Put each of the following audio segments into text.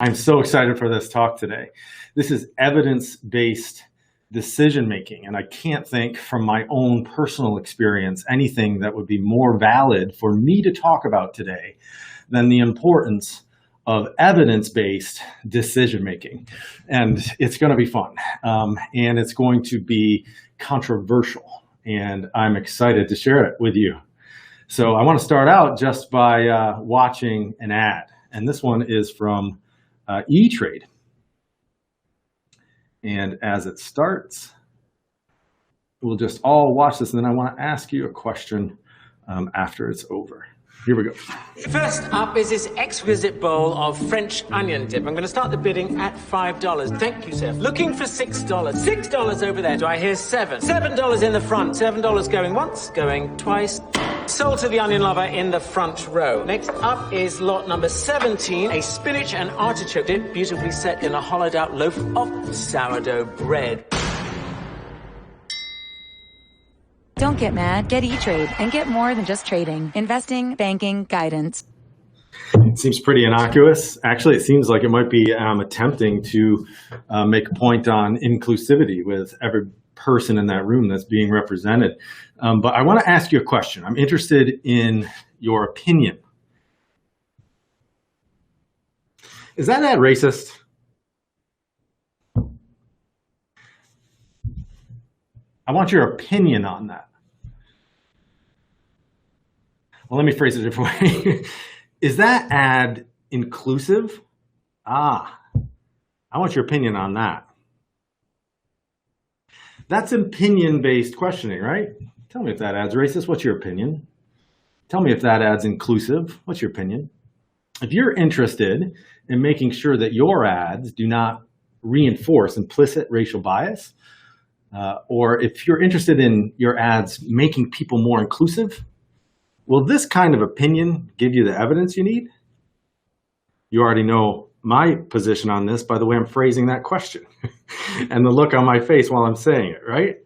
I'm so excited for this talk today. This is evidence-based decision-making, and I can't think from my own personal experience anything that would be more valid for me to talk about today than the importance of evidence-based decision-making. And it's going to be fun, and it's going to be controversial, and I'm excited to share it with you. So I want to start out just by watching an ad, and this one is from E-Trade. And as it starts, we'll just all watch this, and then I want to ask you a question after it's over. Here we go. First up is this exquisite bowl of French onion dip. I'm going to start the bidding at $5. Thank you, sir. Looking for $6. $6 over there. Do I hear $7? $7 in the front. $7 going once, going twice. Sold to the onion lover in the front row. Next up is lot number 17, a spinach and artichoke dip, beautifully set in a hollowed out loaf of sourdough bread. Don't get mad, get E-Trade and get more than just trading, investing, banking, guidance. It seems pretty innocuous. Actually, it seems like it might be attempting to make a point on inclusivity with every person in that room that's being represented. But I want to ask you a question. I'm interested in your opinion. Is that ad racist? I want your opinion on that. Well, let me phrase it a different way. Is that ad inclusive? I want your opinion on that. That's opinion-based questioning, right? Tell me if that ad's racist. What's your opinion? Tell me if that ad's inclusive. What's your opinion? If you're interested in making sure that your ads do not reinforce implicit racial bias, or if you're interested in your ads making people more inclusive, will this kind of opinion give you the evidence you need? You already know my position on this by the way I'm phrasing that question and the look on my face while I'm saying it, right?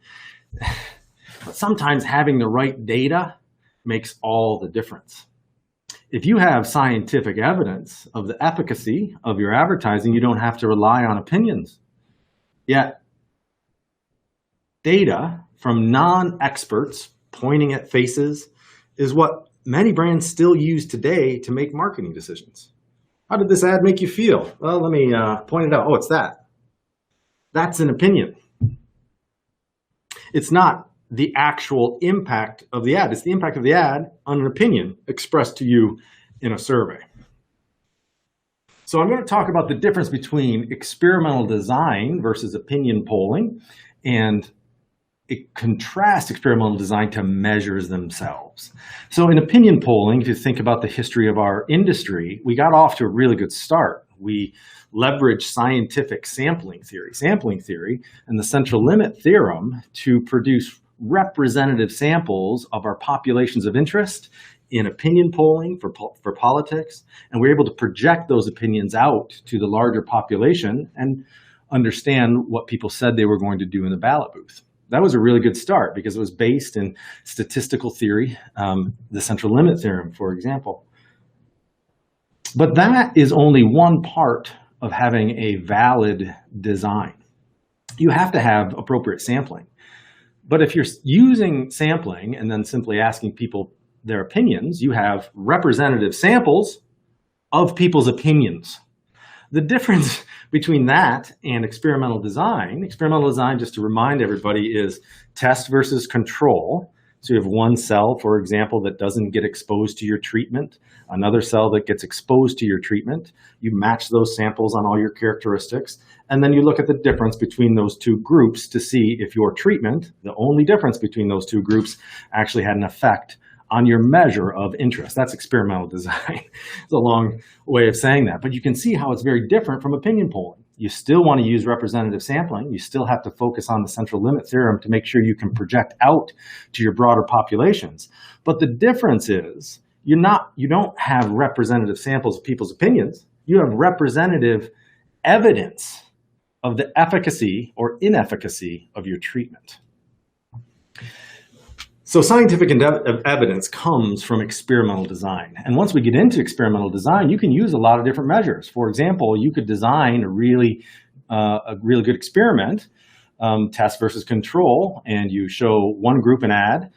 But sometimes having the right data makes all the difference. If you have scientific evidence of the efficacy of your advertising, you don't have to rely on opinions. Yet, data from non-experts pointing at faces is what many brands still use today to make marketing decisions. How did this ad make you feel? Well, let me point it out. Oh, it's that. That's an opinion. It's not the actual impact of the ad. It's the impact of the ad on an opinion expressed to you in a survey. So I'm going to talk about the difference between experimental design versus opinion polling, and it contrasts experimental design to measures themselves. So in opinion polling, if you think about the history of our industry, we got off to a really good start. We leveraged scientific sampling theory and the central limit theorem to produce representative samples of our populations of interest in opinion polling for politics. And we're able to project those opinions out to the larger population and understand what people said they were going to do in the ballot booth. That was a really good start because it was based in statistical theory, the central limit theorem, for example. But that is only one part of having a valid design. You have to have appropriate sampling. But if you're using sampling and then simply asking people their opinions, you have representative samples of people's opinions. The difference between that and experimental design, just to remind everybody, is test versus control. So you have one cell, for example, that doesn't get exposed to your treatment, another cell that gets exposed to your treatment. You match those samples on all your characteristics, and then you look at the difference between those two groups to see if your treatment, the only difference between those two groups, actually had an effect on your measure of interest. That's experimental design. It's a long way of saying that, but you can see how it's very different from opinion polling. You still want to use representative sampling. You still have to focus on the central limit theorem to make sure you can project out to your broader populations. But the difference is you don't have representative samples of people's opinions. You have representative evidence of the efficacy or inefficacy of your treatment. So scientific evidence comes from experimental design. And once we get into experimental design, you can use a lot of different measures. For example, you could design a really good experiment, test versus control, and you show one group an ad.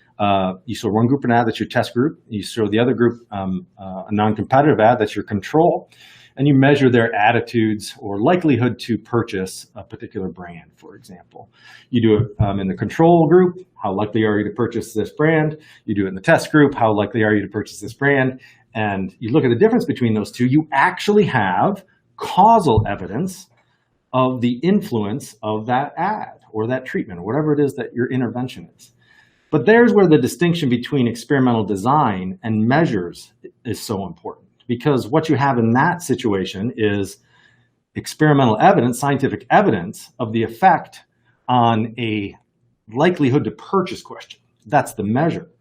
You show one group an ad, that's your test group. You show the other group a non-competitive ad, that's your control. And you measure their attitudes or likelihood to purchase a particular brand, for example. You do it in the control group, how likely are you to purchase this brand? You do it in the test group, how likely are you to purchase this brand? And you look at the difference between those two, you actually have causal evidence of the influence of that ad or that treatment, or whatever it is that your intervention is. But there's where the distinction between experimental design and measures is so important. Because what you have in that situation is experimental evidence, scientific evidence of the effect on a likelihood to purchase question. That's the measure.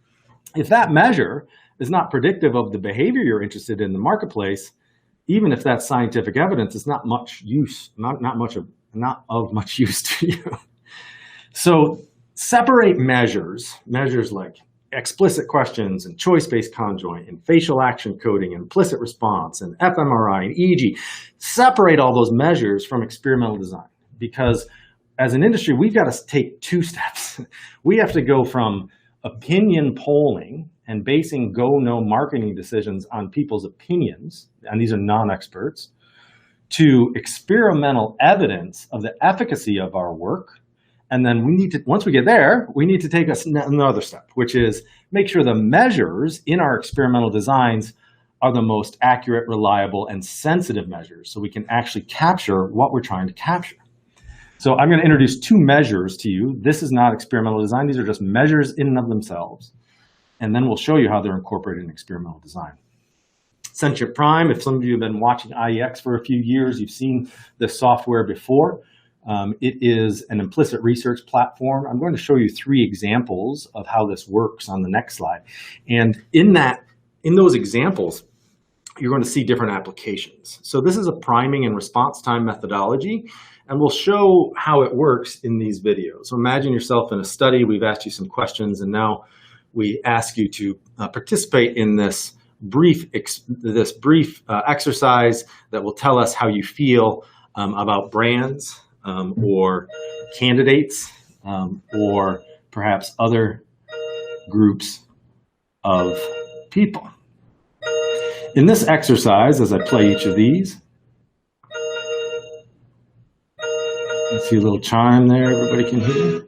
If that measure is not predictive of the behavior you're interested in the marketplace, even if that scientific evidence is not much use, not of much use to you. So separate measures like explicit questions and choice-based conjoint and facial action coding and implicit response and fMRI and EEG. Separate all those measures from experimental design, because as an industry, we've got to take two steps. We have to go from opinion polling and basing go-no marketing decisions on people's opinions, and these are non-experts, to experimental evidence of the efficacy of our work. And then once we get there, we need to take another step, which is make sure the measures in our experimental designs are the most accurate, reliable, and sensitive measures, so we can actually capture what we're trying to capture. So I'm going to introduce two measures to you. This is not experimental design. These are just measures in and of themselves. And then we'll show you how they're incorporated in experimental design. Sentient Prime, if some of you have been watching IIeX for a few years, you've seen this software before. It is an implicit research platform. I'm going to show you 3 examples of how this works on the next slide. And in those examples, you're going to see different applications. So this is a priming and response time methodology, and we'll show how it works in these videos. So imagine yourself in a study. We've asked you some questions, and now we ask you to participate in this brief exercise that will tell us how you feel about brands, or candidates, or perhaps other groups of people. In this exercise, as I play each of these, I see a little chime there everybody can hear.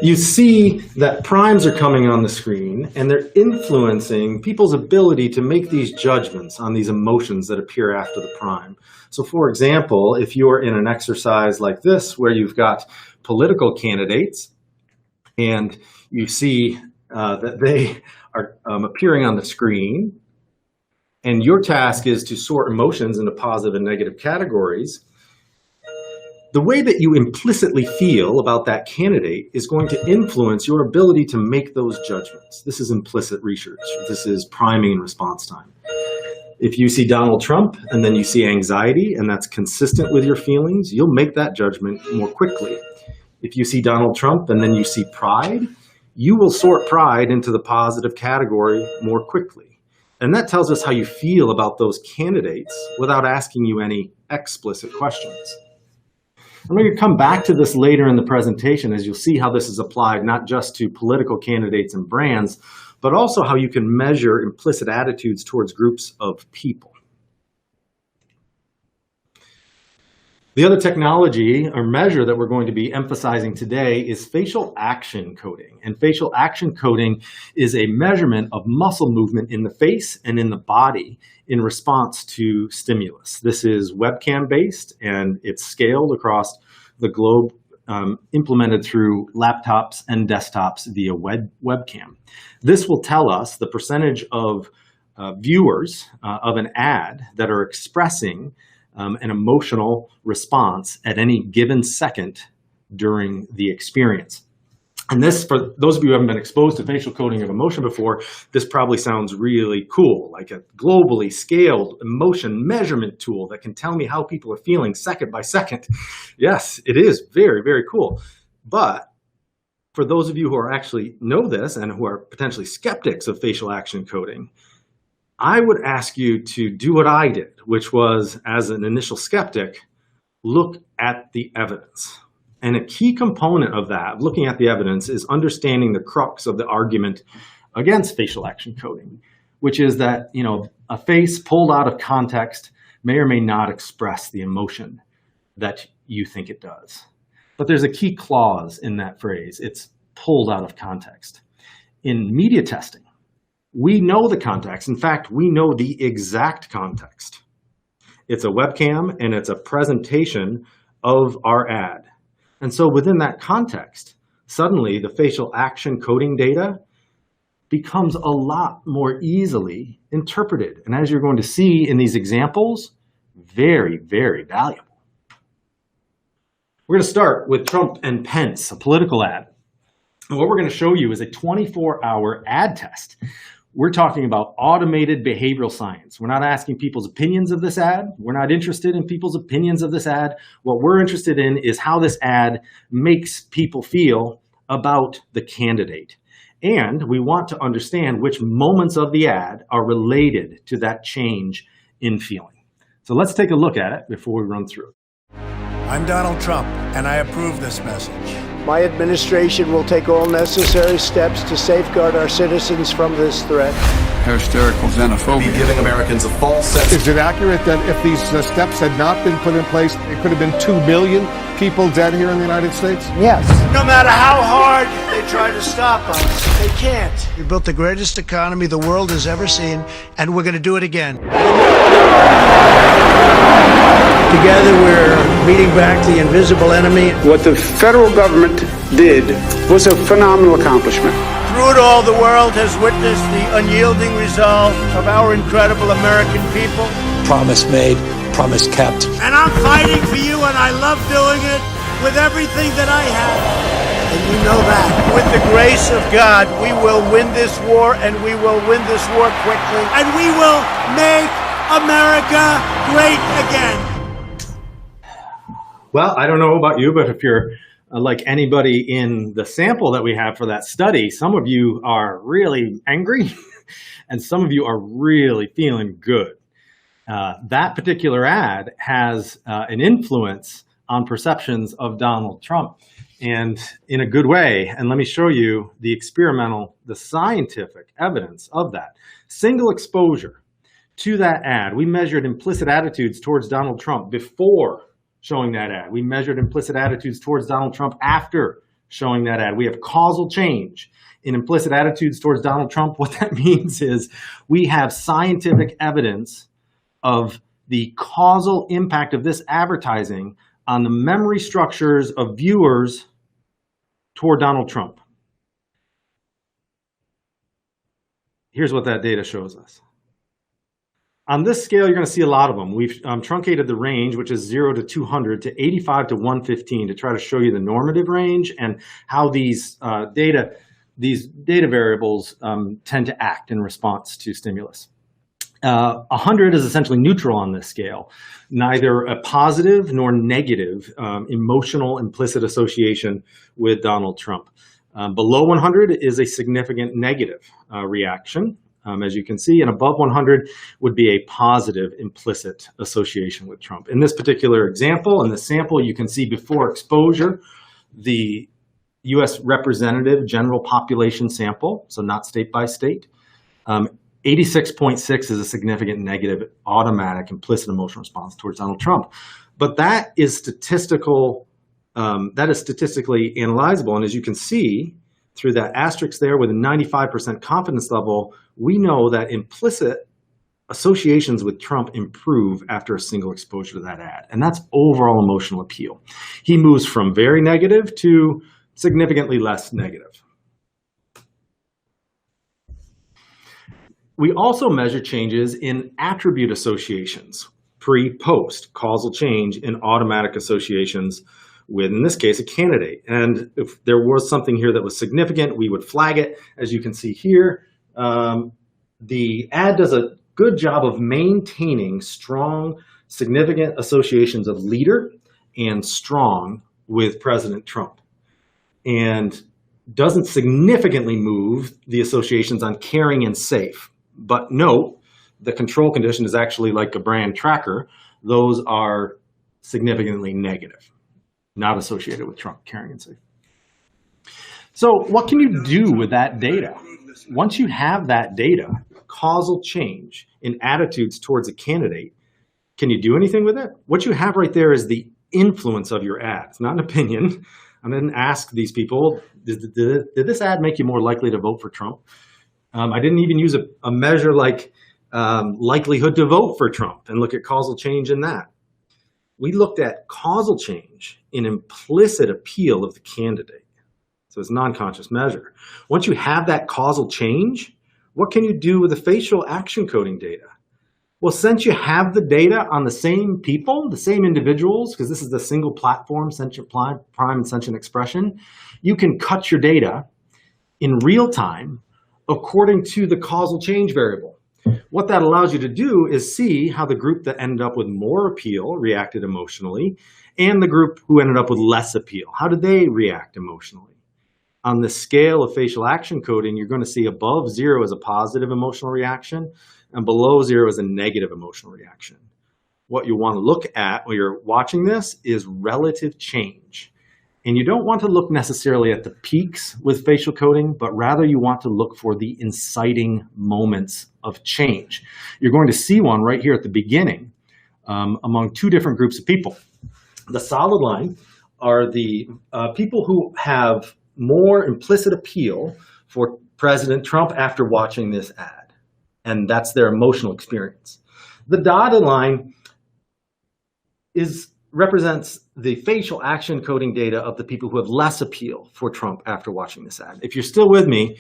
You see that primes are coming on the screen, and they're influencing people's ability to make these judgments on these emotions that appear after the prime. So for example, if you're in an exercise like this, where you've got political candidates, and you see that they are appearing on the screen, and your task is to sort emotions into positive and negative categories, the way that you implicitly feel about that candidate is going to influence your ability to make those judgments. This is implicit research. This is priming and response time. If you see Donald Trump and then you see anxiety, and that's consistent with your feelings, you'll make that judgment more quickly. If you see Donald Trump and then you see pride, you will sort pride into the positive category more quickly. And that tells us how you feel about those candidates without asking you any explicit questions. I'm going to come back to this later in the presentation, as you'll see how this is applied not just to political candidates and brands, but also how you can measure implicit attitudes towards groups of people. The other technology or measure that we're going to be emphasizing today is facial action coding. And facial action coding is a measurement of muscle movement in the face and in the body in response to stimulus. This is webcam based, and it's scaled across the globe, implemented through laptops and desktops via webcam. This will tell us the percentage of viewers of an ad that are expressing an emotional response at any given second during the experience. And this, for those of you who haven't been exposed to facial coding of emotion before, this probably sounds really cool, like a globally scaled emotion measurement tool that can tell me how people are feeling second by second. Yes, it is very, very cool. But for those of you who are actually know this and who are potentially skeptics of facial action coding, I would ask you to do what I did, which was, as an initial skeptic, look at the evidence. And a key component of that, looking at the evidence, is understanding the crux of the argument against facial action coding, which is that, you know, a face pulled out of context may or may not express the emotion that you think it does. But there's a key clause in that phrase. It's pulled out of context. In media testing, we know the context. In fact, we know the exact context. It's a webcam and it's a presentation of our ad. And so within that context, suddenly the facial action coding data becomes a lot more easily interpreted. And as you're going to see in these examples, very, very valuable. We're going to start with Trump and Pence, a political ad. And what we're going to show you is a 24-hour ad test. We're talking about automated behavioral science. We're not asking people's opinions of this ad. We're not interested in people's opinions of this ad. What we're interested in is how this ad makes people feel about the candidate. And we want to understand which moments of the ad are related to that change in feeling. So let's take a look at it before we run through it. I'm Donald Trump, and I approve this message. My administration will take all necessary steps to safeguard our citizens from this threat. Hysterical xenophobia. Be giving Americans a false sense. Is it accurate that if these steps had not been put in place, it could have been 2 million people dead here in the United States? Yes. No matter how hard they try to stop us, they can't. We built the greatest economy the world has ever seen, and we're going to do it again. Together, we're beating back the invisible enemy. What the federal government did was a phenomenal accomplishment. Through it all, the world has witnessed the unyielding resolve of our incredible American people. Promise made, promise kept. And I'm fighting for you, and I love doing it with everything that I have. And you know that. With the grace of God, we will win this war, and we will win this war quickly. And we will make America great again. Well, I don't know about you, but if you're like anybody in the sample that we have for that study, some of you are really angry and some of you are really feeling good. That particular ad has an influence on perceptions of Donald Trump, and in a good way. And let me show you the experimental, the scientific evidence of that. Single exposure to that ad. We measured implicit attitudes towards Donald Trump before showing that ad. We measured implicit attitudes towards Donald Trump after showing that ad. We have causal change in implicit attitudes towards Donald Trump. What that means is we have scientific evidence of the causal impact of this advertising on the memory structures of viewers toward Donald Trump. Here's what that data shows us. On this scale, you're going to see a lot of them. We've truncated the range, which is 0 to 200, to 85 to 115 to try to show you the normative range and how these data variables tend to act in response to stimulus. 100 is essentially neutral on this scale, neither a positive nor negative emotional implicit association with Donald Trump. Below 100 is a significant negative reaction. As you can see, and above 100 would be a positive implicit association with Trump. In this particular example, in the sample, you can see before exposure, the U.S. representative general population sample, so not state by state. 86.6 is a significant negative automatic implicit emotional response towards Donald Trump. But that is statistically analyzable. And as you can see, through that asterisk there with a 95% confidence level, we know that implicit associations with Trump improve after a single exposure to that ad. And that's overall emotional appeal. He moves from very negative to significantly less negative. We also measure changes in attribute associations, pre-post, causal change in automatic associations with, in this case, a candidate. And if there was something here that was significant, we would flag it. As you can see here, the ad does a good job of maintaining strong, significant associations of leader and strong with President Trump, and doesn't significantly move the associations on caring and safe. But note, the control condition is actually like a brand tracker. Those are significantly negative, not associated with Trump, caring and safe. So what can you do with that data? Once you have that data, causal change in attitudes towards a candidate, can you do anything with it? What you have right there is the influence of your ad. It's not an opinion. I didn't ask these people, did this ad make you more likely to vote for Trump? I didn't even use a measure like likelihood to vote for Trump and look at causal change in that. We looked at causal change in implicit appeal of the candidate. So it's a non-conscious measure. Once you have that causal change, what can you do with the facial action coding data? Well, since you have the data on the same people, the same individuals, because this is the single platform, sentient prime and sentient expression, you can cut your data in real time according to the causal change variable. What that allows you to do is see how the group that ended up with more appeal reacted emotionally, and the group who ended up with less appeal. How did they react emotionally? On the scale of facial action coding, you're going to see above 0 as a positive emotional reaction, and below 0 is a negative emotional reaction. What you want to look at when you're watching this is relative change. And you don't want to look necessarily at the peaks with facial coding, but rather you want to look for the inciting moments of change. You're going to see one right here at the beginning among two different groups of people. The solid line are the people who have more implicit appeal for President Trump after watching this ad. And that's their emotional experience. The dotted line represents the facial action coding data of the people who have less appeal for Trump after watching this ad. If you're still with me,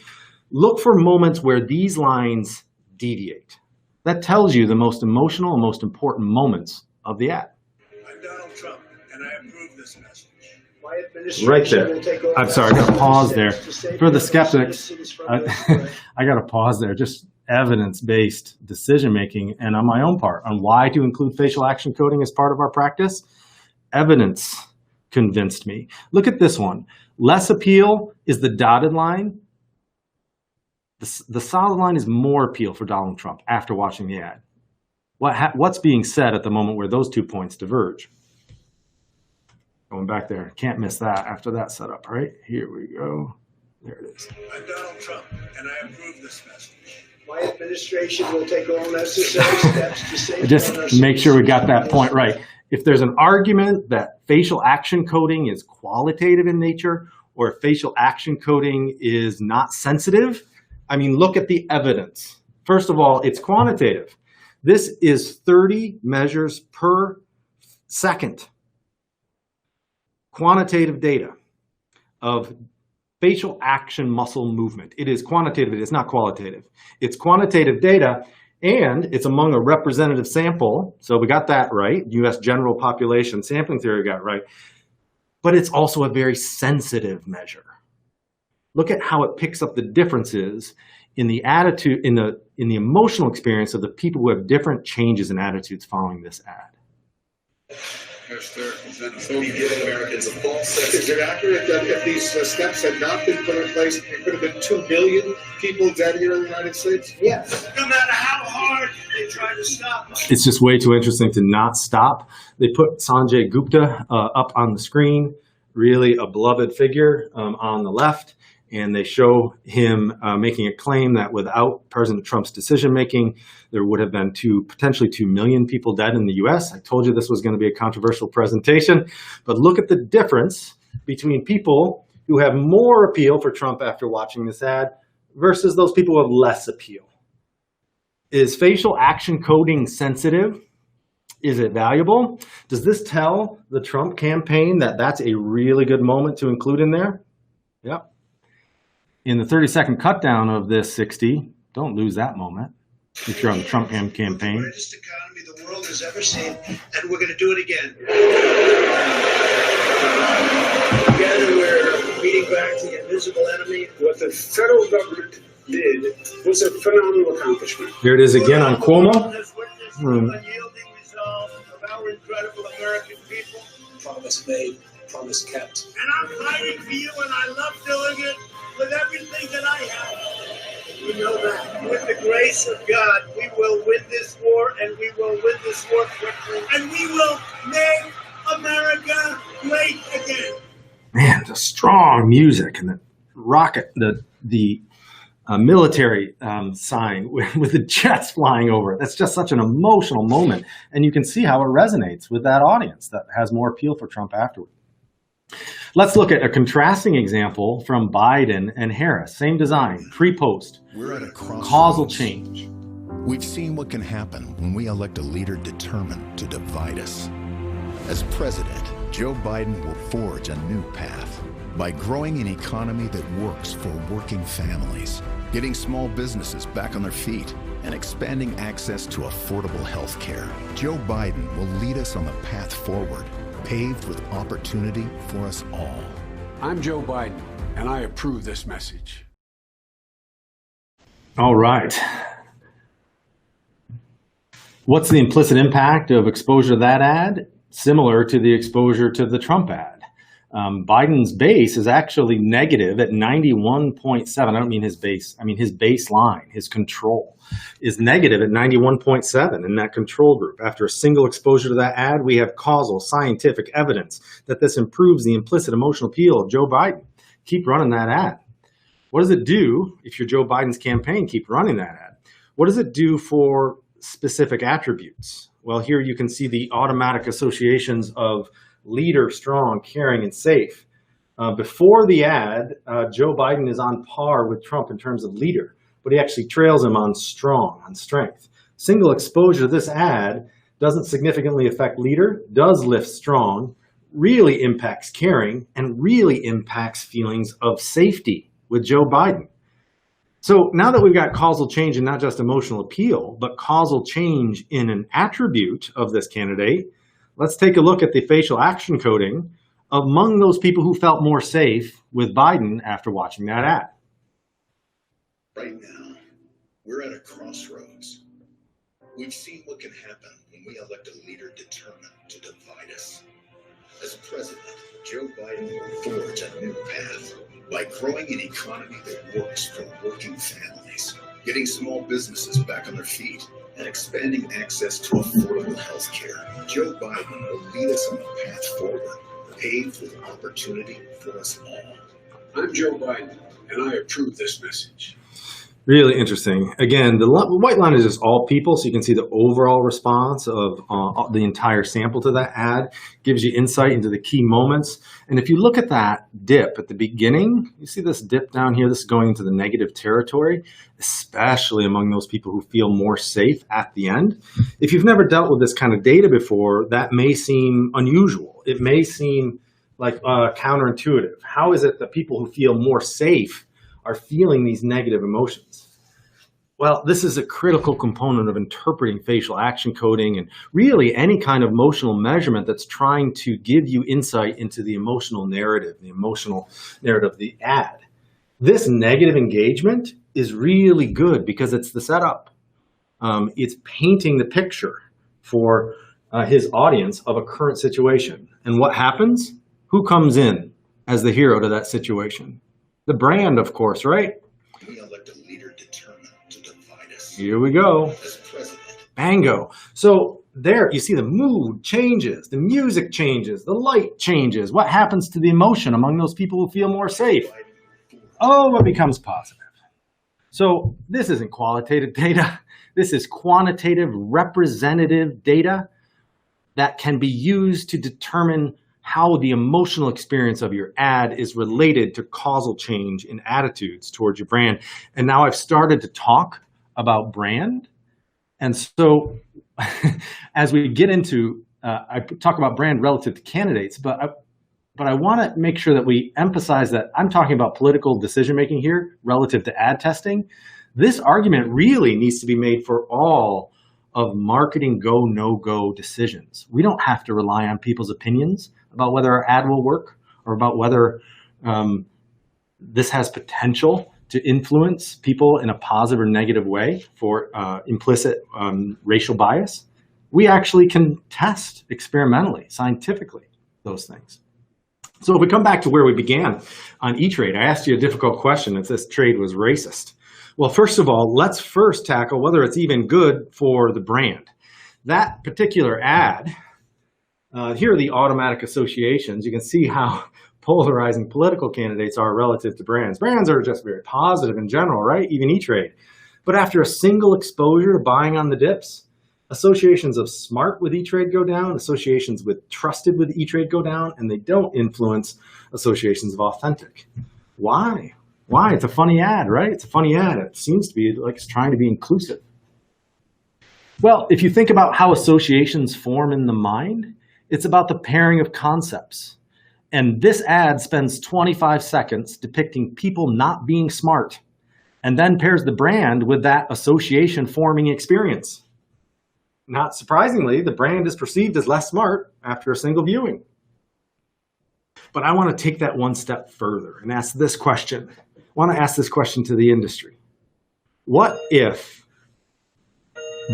look for moments where these lines deviate. That tells you the most emotional and most important moments of the ad. I'm Donald Trump, and I approve this message. Right there. I'm sorry, I got to pause there. For the skeptics, I got to pause there. Just evidence-based decision-making, and on my own part, on why to include facial action coding as part of our practice, evidence convinced me. Look at this one. Less appeal is the dotted line. The solid line is more appeal for Donald Trump after watching the ad. What's being said at the moment where those 2 points diverge? Going back there, can't miss that after that setup, right? Here we go. There it is. I'm Donald Trump, and I approve this message. My administration will take all necessary steps to safeguard just make sure we got that point right. If there's an argument that facial action coding is qualitative in nature, or if facial action coding is not sensitive, I mean, look at the evidence. First of all, it's quantitative. This is 30 measures per second. Quantitative data of facial action muscle movement. It is quantitative, it's not qualitative. It's quantitative data, and it's among a representative sample. So we got that right. US general population sampling theory got right. But it's also a very sensitive measure. Look at how it picks up the differences in the attitude, in the emotional experience of the people who have different changes in attitudes following this ad. Americans a false sense. Is it accurate that if these steps had not been put in place, there could have been 2 million people dead here in the United States? Yes. No matter how hard they try to stop us. It's just way too interesting to not stop. They put Sanjay Gupta up on the screen, really a beloved figure on the left. And they show him making a claim that without President Trump's decision-making, there would have been potentially 2 million people dead in the US. I told you this was going to be a controversial presentation, but look at the difference between people who have more appeal for Trump after watching this ad versus those people who have less appeal. Is facial action coding sensitive? Is it valuable? Does this tell the Trump campaign that that's a really good moment to include in there? Yep. In the 30-second cut down of this 60, don't lose that moment if you're on the Trump campaign. The greatest economy the world has has ever seen, and we're going to do it again. Together, we're beating back the invisible enemy. What the federal government did was a phenomenal accomplishment. There it is again on Cuomo. Unyielding resolve of our incredible American people. Promise made, promise kept. And I'm fighting for you, and I love doing it with everything that I have. You know that. With the grace of God, we will win this war, and we will win this war quickly, and we will make America great again. Man, the strong music and the rocket, the military sign with the jets flying over it. That's just such an emotional moment. And you can see how it resonates with that audience that has more appeal for Trump afterward. Let's look at a contrasting example from Biden and Harris. Same design, pre-post, We're at a crossroads. causal change. We've seen what can happen when we elect a leader determined to divide us. As president, Joe Biden will forge a new path by growing an economy that works for working families, getting small businesses back on their feet, and expanding access to affordable health care. Joe Biden will lead us on the path forward, paved with opportunity for us all. I'm Joe Biden, and I approve this message. All right. What's the implicit impact of exposure to that ad? Similar to the exposure to the Trump ad. Biden's base is actually negative at 91.7. I don't mean his base. I mean his baseline, his control is negative at 91.7 in that control group. After a single exposure to that ad, we have causal scientific evidence that this improves the implicit emotional appeal of Joe Biden. Keep running that ad. What does it do if you're Joe Biden's campaign? Keep running that ad. What does it do for specific attributes? Well, here you can see the automatic associations of leader, strong, caring, and safe. Before the ad, Joe Biden is on par with Trump in terms of leader, but he actually trails him on strong, on strength. Single exposure to this ad doesn't significantly affect leader, does lift strong, really impacts caring, and really impacts feelings of safety with Joe Biden. So now that we've got causal change in not just emotional appeal, but causal change in an attribute of this candidate, let's take a look at the facial action coding among those people who felt more safe with Biden after watching that ad. Right now, we're at a crossroads. We've seen what can happen when we elect a leader determined to divide us. As president, Joe Biden will forge a new path by growing an economy that works for working families, getting small businesses back on their feet, and expanding access to affordable health care. Joe Biden will lead us on the path forward, paved with opportunity for us all. I'm Joe Biden, and I approve this message. Really interesting. Again, the white line is just all people, so you can see the overall response of the entire sample to that ad. Gives you insight into the key moments. And if you look at that dip at the beginning, you see this dip down here. This is going into the negative territory, especially among those people who feel more safe at the end. If you've never dealt with this kind of data before, that may seem unusual. It may seem like counterintuitive. How is it that people who feel more safe are feeling these negative emotions? Well, this is a critical component of interpreting facial action coding and really any kind of emotional measurement that's trying to give you insight into the emotional narrative of the ad. This negative engagement is really good because it's the setup. It's painting the picture for his audience of a current situation. And what happens? Who comes in as the hero to that situation? The brand, of course, right? We elect a leader determined to divide us. Here we go. As president. Bango. So there you see the mood changes, the music changes, the light changes. What happens to the emotion among those people who feel more safe? Oh, it becomes positive. So this isn't qualitative data. This is quantitative representative data that can be used to determine how the emotional experience of your ad is related to causal change in attitudes towards your brand. And now I've started to talk about brand. And so as we get into, I talk about brand relative to candidates, but I want to make sure that we emphasize that I'm talking about political decision-making here relative to ad testing. This argument really needs to be made for all of marketing go, no-go decisions. We don't have to rely on people's opinions about whether our ad will work or about whether this has potential to influence people in a positive or negative way for implicit racial bias. We actually can test experimentally, scientifically, those things. So if we come back to where we began on E-Trade, I asked you a difficult question if this trade was racist. Well, first of all, let's first tackle whether it's even good for the brand. That particular ad, here are the automatic associations. You can see how polarizing political candidates are relative to brands. Brands are just very positive in general, right? Even E-Trade. But after a single exposure to buying on the dips, associations of smart with E-Trade go down, associations with trusted with E-Trade go down, and they don't influence associations of authentic. Why? Why? It's a funny ad, right? It's a funny ad. It seems to be like it's trying to be inclusive. Well, if you think about how associations form in the mind, it's about the pairing of concepts. And this ad spends 25 seconds depicting people not being smart, and then pairs the brand with that association forming experience. Not surprisingly, the brand is perceived as less smart after a single viewing. But I want to take that one step further and ask this question. I want to ask this question to the industry. What if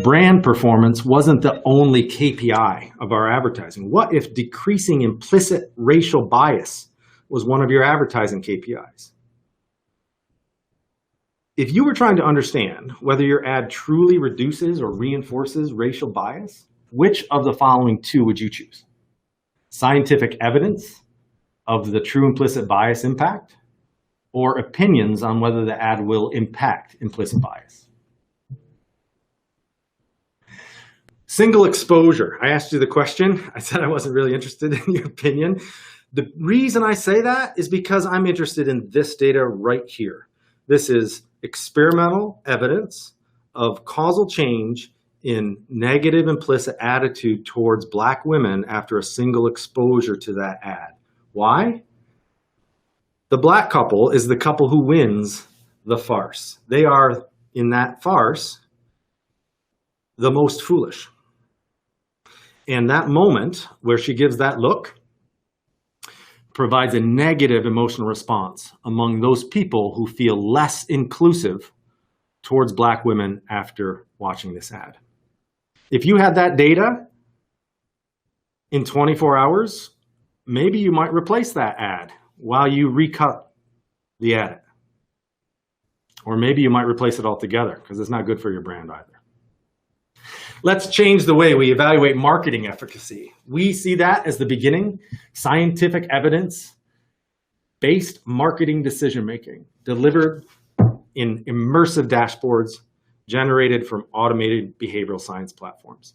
brand performance wasn't the only KPI of our advertising? What if decreasing implicit racial bias was one of your advertising KPIs? If you were trying to understand whether your ad truly reduces or reinforces racial bias, which of the following two would you choose? Scientific evidence of the true implicit bias impact, or opinions on whether the ad will impact implicit bias? Single exposure. I asked you the question. I said I wasn't really interested in your opinion. The reason I say that is because I'm interested in this data right here. This is experimental evidence of causal change in negative implicit attitude towards Black women after a single exposure to that ad. Why? The Black couple is the couple who wins the farce. They are, in that farce, the most foolish. And that moment where she gives that look provides a negative emotional response among those people who feel less inclusive towards Black women after watching this ad. If you had that data in 24 hours, maybe you might replace that ad while you recut the edit. Or maybe you might replace it altogether because it's not good for your brand either. Let's change the way we evaluate marketing efficacy. We see that as the beginning, scientific evidence-based marketing decision-making delivered in immersive dashboards generated from automated behavioral science platforms.